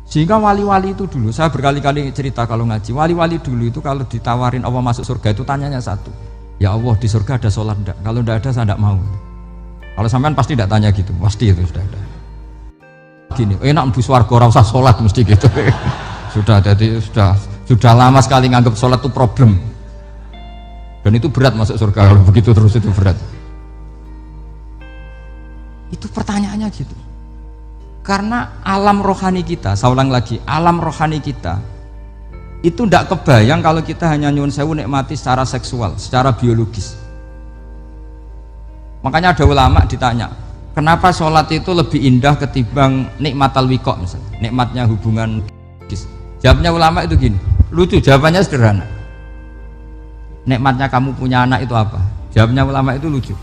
Sehingga wali-wali itu dulu, saya berkali-kali cerita kalau ngaji, wali-wali dulu itu kalau ditawarin Allah masuk surga itu tanyanya satu, ya Allah di surga ada sholat enggak? Kalau enggak ada saya enggak mau. Kalau sampean pasti enggak tanya gitu, pasti itu sudah ada. Gini, enak mlebu swarga ora usah sholat mesti gitu. Sudah jadi sudah lama sekali nganggap sholat itu problem. Dan itu berat masuk surga kalau begitu terus itu berat. Itu pertanyaannya gitu. Karena alam rohani kita, saya ulang lagi, alam rohani kita itu tidak kebayang kalau kita hanya nyuwun sewu nikmati secara seksual, secara biologis. Makanya ada ulama ditanya, kenapa sholat itu lebih indah ketimbang nikmat al-wiqa misalnya, nikmatnya hubungan biologis. Jawabnya ulama itu gini, lucu, jawabannya sederhana. Nikmatnya kamu punya anak itu apa? Jawabnya ulama itu lucu.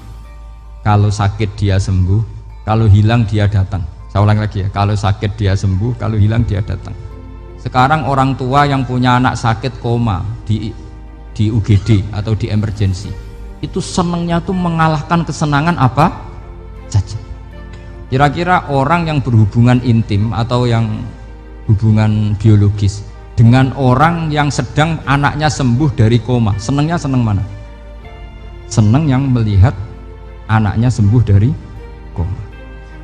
Kalau sakit dia sembuh, kalau hilang dia datang. Saya ulang lagi ya, kalau sakit dia sembuh, kalau hilang dia datang. Sekarang orang tua yang punya anak sakit koma di UGD atau di emergency, itu senangnya tuh mengalahkan kesenangan apa saja. Kira-kira orang yang berhubungan intim atau yang hubungan biologis dengan orang yang sedang anaknya sembuh dari koma, senangnya senang mana? Senang yang melihat anaknya sembuh dari koma.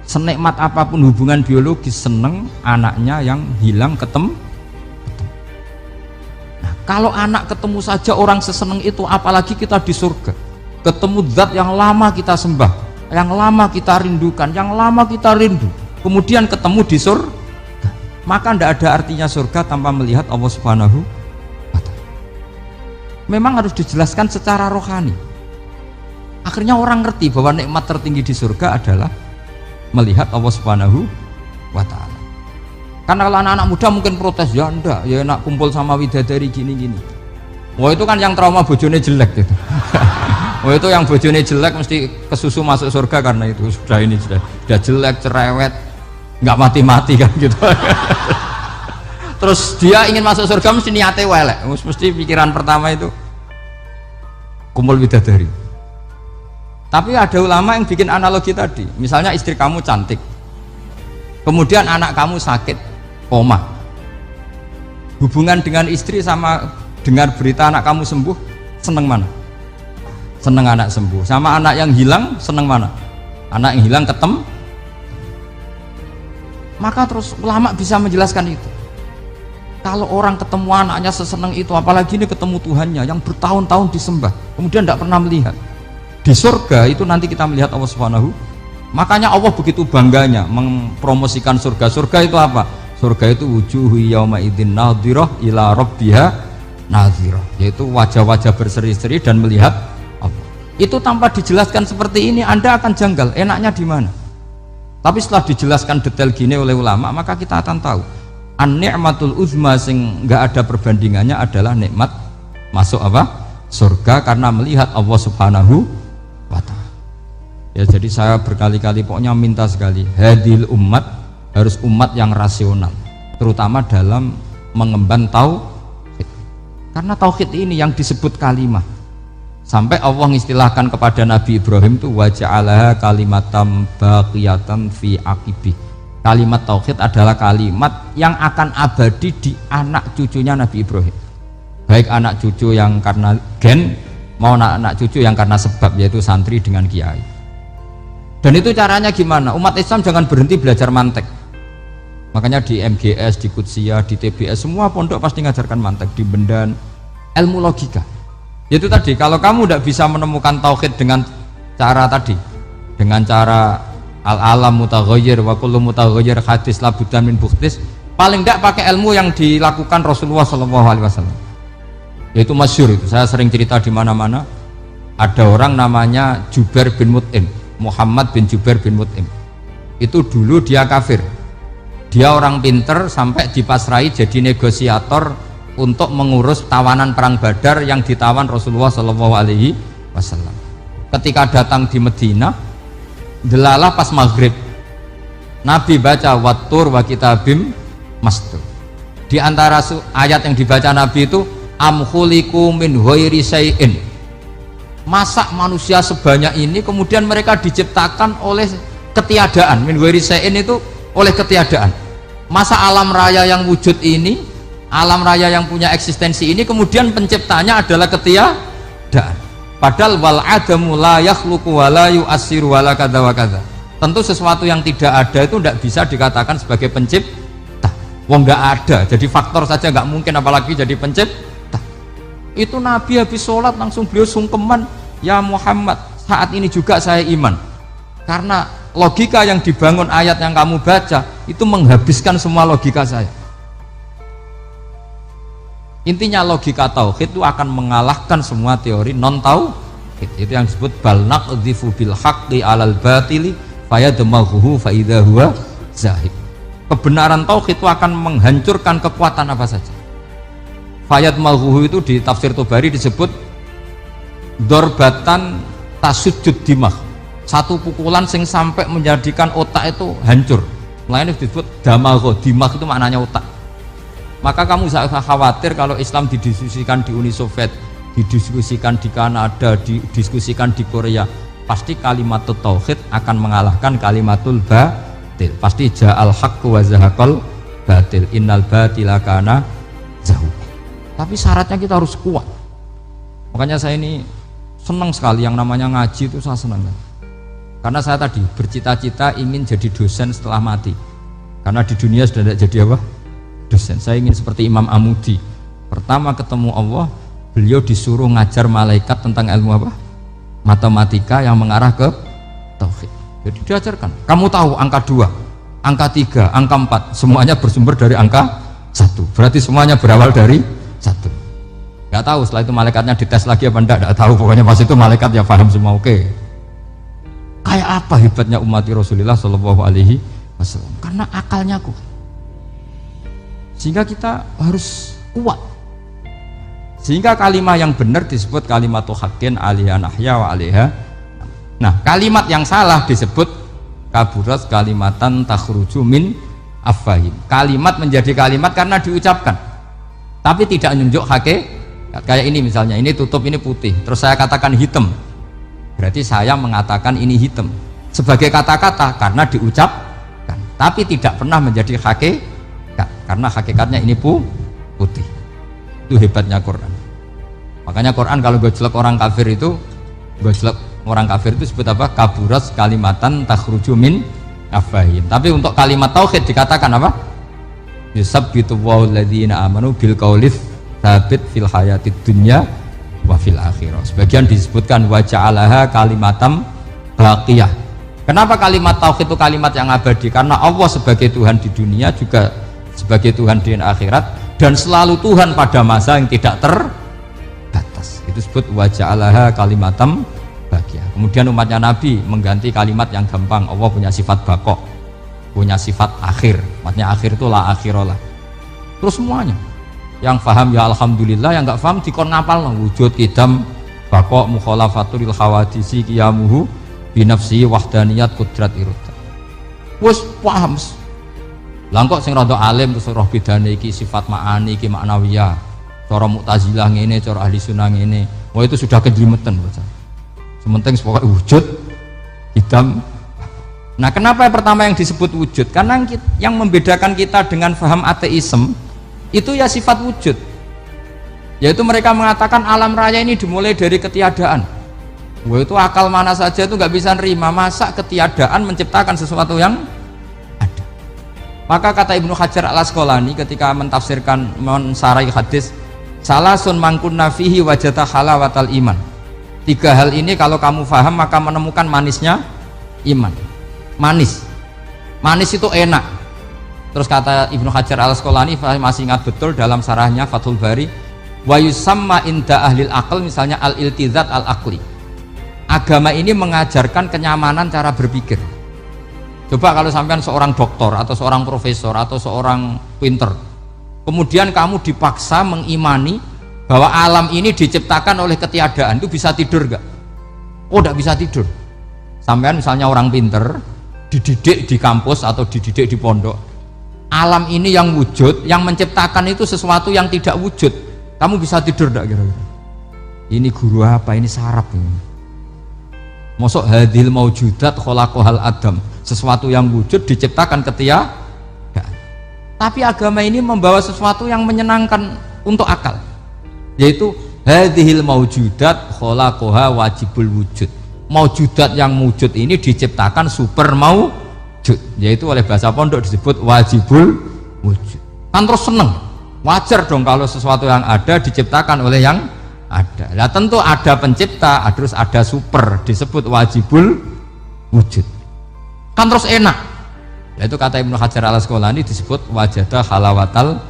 Senikmat apapun hubungan biologis, seneng anaknya yang hilang ketemu. Nah, kalau anak ketemu saja orang seseneng itu, apalagi kita di surga ketemu zat yang lama kita sembah, yang lama kita rindukan, yang lama kita rindu, kemudian ketemu di surga, maka tidak ada artinya surga tanpa melihat Allah Subhanahu wa Ta'ala. Memang harus dijelaskan secara rohani. Akhirnya orang ngerti bahwa nikmat tertinggi di surga adalah melihat Allah Subhanahu wa Ta'ala. Karena kalau anak-anak muda mungkin protes, ya enggak, ya enak kumpul sama widadari gini-gini. Wah itu kan yang trauma bojone jelek gitu. Wah itu yang bojone jelek mesti kesusu masuk surga karena itu sudah jelek, cerewet, nggak mati-mati kan gitu. Terus dia ingin masuk surga mesti niate welek, mesti pikiran pertama itu kumpul widadari. Tapi ada ulama yang bikin analogi tadi, misalnya istri kamu cantik, kemudian anak kamu sakit, koma. Hubungan dengan istri sama dengar berita anak kamu sembuh, seneng mana? Seneng anak sembuh. Sama anak yang hilang, seneng mana? Anak yang hilang ketemu. Maka terus ulama bisa menjelaskan itu. Kalau orang ketemu anaknya seseneng itu, apalagi ini ketemu Tuhannya yang bertahun-tahun disembah, kemudian tidak pernah melihat. Di surga itu nanti kita melihat Allah Subhanahu. Makanya Allah begitu bangganya mempromosikan surga. Surga itu apa? Surga itu wujuhu yauma idzin nadhirah ila rabbiha nadhirah, yaitu wajah-wajah berseri-seri dan melihat Allah. Itu tanpa dijelaskan seperti ini Anda akan janggal, enaknya di mana? Tapi setelah dijelaskan detail gini oleh ulama, maka kita akan tahu an-ni'matul uzma sing enggak ada perbandingannya adalah nikmat masuk apa? Surga karena melihat Allah Subhanahu wa Ta'ala. Ya jadi saya berkali-kali pokoknya minta sekali, hadil umat harus umat yang rasional, terutama dalam mengemban tauhid. Karena tauhid ini yang disebut kalimah. Sampai Allah mengistilahkan kepada Nabi Ibrahim itu wa ja'alaha kalimatam baqiyatan fi aqibih. Kalimat tauhid adalah kalimat yang akan abadi di anak cucunya Nabi Ibrahim. Baik anak cucu yang karena gen mau anak cucu yang karena sebab, yaitu santri dengan kiai. Dan itu caranya gimana? Umat Islam jangan berhenti belajar mantek. Makanya di MGS, di Qudsiyah, di TBS semua pondok pasti ngajarkan mantek, di Bendan, ilmu logika. Yaitu tadi, kalau kamu tidak bisa menemukan tauhid dengan cara tadi, dengan cara al-alam mutaghayyir wa kullu mutaghayyir hadis labudan min bukhtis, paling tidak pakai ilmu yang dilakukan Rasulullah SAW. Yaitu masyhur itu, saya sering cerita di mana-mana. Ada orang namanya Jubair bin Mut'im, Muhammad bin Jubair bin Mut'im. Itu dulu dia kafir. Dia orang pinter sampai dipasrai jadi negosiator untuk mengurus tawanan perang Badar yang ditawan Rasulullah SAW. Ketika datang di Medina, delalah pas maghrib, Nabi baca wattur wa kitabim mastur. Di antara ayat yang dibaca Nabi itu am khuliqu min ghairi syai'in, masa manusia sebanyak ini kemudian mereka diciptakan oleh ketiadaan. Min ghairi syai'in itu oleh ketiadaan. Masa alam raya yang wujud ini, alam raya yang punya eksistensi ini, kemudian penciptanya adalah ketiadaan. Padahal wal adamu la yakhluqu wa la yu'assiru wa la kadza wa kadza. Tentu sesuatu yang tidak ada itu tidak bisa dikatakan sebagai pencipta. Wong nggak ada, jadi faktor saja nggak mungkin, apalagi jadi pencipta. Itu Nabi habis sholat langsung beliau sungkeman, ya Muhammad, saat ini juga saya iman. Karena logika yang dibangun ayat yang kamu baca itu menghabiskan semua logika saya. Intinya logika tauhid itu akan mengalahkan semua teori non tauhid. Itu yang disebut bal naqdhifu bil haqqi 'alal batili fayadmaghuhu fa idza huwa zahid. Kebenaran tauhid itu akan menghancurkan kekuatan apa saja. Fayadmaghuhu itu di tafsir Tobari disebut dorbatan tasujud dimah. Satu pukulan sing sampai menjadikan otak itu hancur. Makanya disebut damagho, dimah itu maknanya otak. Maka kamu jangan khawatir kalau Islam didiskusikan di Uni Soviet, didiskusikan di Kanada, didiskusikan di Korea, pasti kalimat tauhid akan mengalahkan kalimatul batil. Pasti ja'al haqqu wa zahaqal batil, innal batila kana zahuqa. Tapi syaratnya kita harus kuat. Makanya saya ini senang sekali yang namanya ngaji itu, saya senang. Karena saya tadi bercita-cita ingin jadi dosen setelah mati. Karena di dunia sudah tidak jadi apa? Dosen. Saya ingin seperti Imam Amudi. Pertama ketemu Allah, beliau disuruh ngajar malaikat tentang ilmu apa? Matematika yang mengarah ke tauhid. Jadi diajarkan. Kamu tahu angka 2, angka 3, angka 4, semuanya bersumber dari angka 1. Berarti semuanya berawal dari 1. Gak tahu setelah itu malaikatnya dites lagi apa enggak, enggak tahu. Pokoknya pas itu malaikat ya paham semua. Oke. Kayak apa hebatnya umat Rasulullah Shallallahu Alaihi Wasallam? Karena akalnya kuat. Sehingga kita harus kuat. Sehingga kalimat yang benar disebut kalimatu haqqin 'alaiha nahya wa 'alaiha. Nah, kalimat yang salah disebut kaburat kalimatan takhruju min afwahim. Kalimat menjadi kalimat karena diucapkan, tapi tidak menunjuk hakikat. Kayak ini misalnya, ini tutup, ini putih, terus saya katakan hitam, berarti saya mengatakan ini hitam sebagai kata-kata karena diucapkan, tapi tidak pernah menjadi hakikat karena hakikatnya ini putih. Itu hebatnya Quran. Makanya Quran kalau gojlek orang kafir itu, gojlek orang kafir itu sebut apa? Kaburas kalimatan takhruju min afwahim. Tapi untuk kalimat tauhid dikatakan apa? Yusabbitu walladzina amanu bil qaulif tsabit fil hayatid dunya wa fil akhirah. Sebagian disebutkan wa ja'alaha kalimatam baqiyah. Kenapa kalimat tauhid itu kalimat yang abadi? Karena Allah sebagai Tuhan di dunia juga sebagai Tuhan di akhirat, dan selalu Tuhan pada masa yang tidak terbatas. Itu disebut wa ja'alaha kalimatam baqiyah. Kemudian umatnya Nabi mengganti kalimat yang gampang. Allah punya sifat baqo, punya sifat akhir. Maksudnya akhir itu la akhirullah. Terus semuanya yang paham ya alhamdulillah, yang nggak paham dikon ngapal wujud kidam baqo mukhalafatul khawadisi qiyamuhu binafsi wahdaniyat kudrat irada. Wes paham. Lah kok sing rada alim terus roh bedane iki sifat ma'ani iki maknawiyah. Cara Mu'tazilah ngene, cara ahli sunnah ngene. Wah itu sudah kejlimetan bocah. Sementing pokoknya wujud hitam. Nah, kenapa yang pertama yang disebut wujud? Karena yang membedakan kita dengan paham ateisme itu ya sifat wujud. Yaitu mereka mengatakan alam raya ini dimulai dari ketiadaan. Wah itu akal mana saja itu nggak bisa nerima, masa ketiadaan menciptakan sesuatu yang ada. Maka kata Ibnu Hajar al-Asqalani ketika mentafsirkan mensarai hadis, salasun mangkunna fihi wajata halawatal iman. 3 hal ini kalau kamu paham maka menemukan manisnya iman. Manis itu enak. Terus kata Ibnu Hajar al-Asqalani, masih ingat betul dalam sarahnya Fathul Bari, wa yusamma inda ahlil aql, misalnya al-iltizat al-aqli. Agama ini mengajarkan kenyamanan cara berpikir. Coba kalau sampean seorang doktor atau seorang profesor atau seorang pinter, kemudian kamu dipaksa mengimani bahwa alam ini diciptakan oleh ketiadaan, itu bisa tidur gak? Oh tidak bisa tidur. Sampean misalnya orang pinter dididik di kampus atau dididik di pondok, alam ini yang wujud, yang menciptakan itu sesuatu yang tidak wujud, kamu bisa tidur gak kira-kira? Ini guru apa? Ini sarap ini. Mosok hadil maujudat khalaqahal adam, sesuatu yang wujud diciptakan ketiadaan. Tapi agama ini membawa sesuatu yang menyenangkan untuk akal, yaitu hadhil maujudat khalaqaha wajibul wujud. Maujudat yang wujud ini diciptakan super maujud, yaitu oleh bahasa pondok disebut wajibul wujud. Kan terus seneng, wajar dong kalau sesuatu yang ada diciptakan oleh yang ada. Nah tentu ada pencipta, terus ada super, disebut wajibul wujud. Kan terus enak. Nah, itu kata Ibnu Hajar al Asqalani disebut wajadah halawatal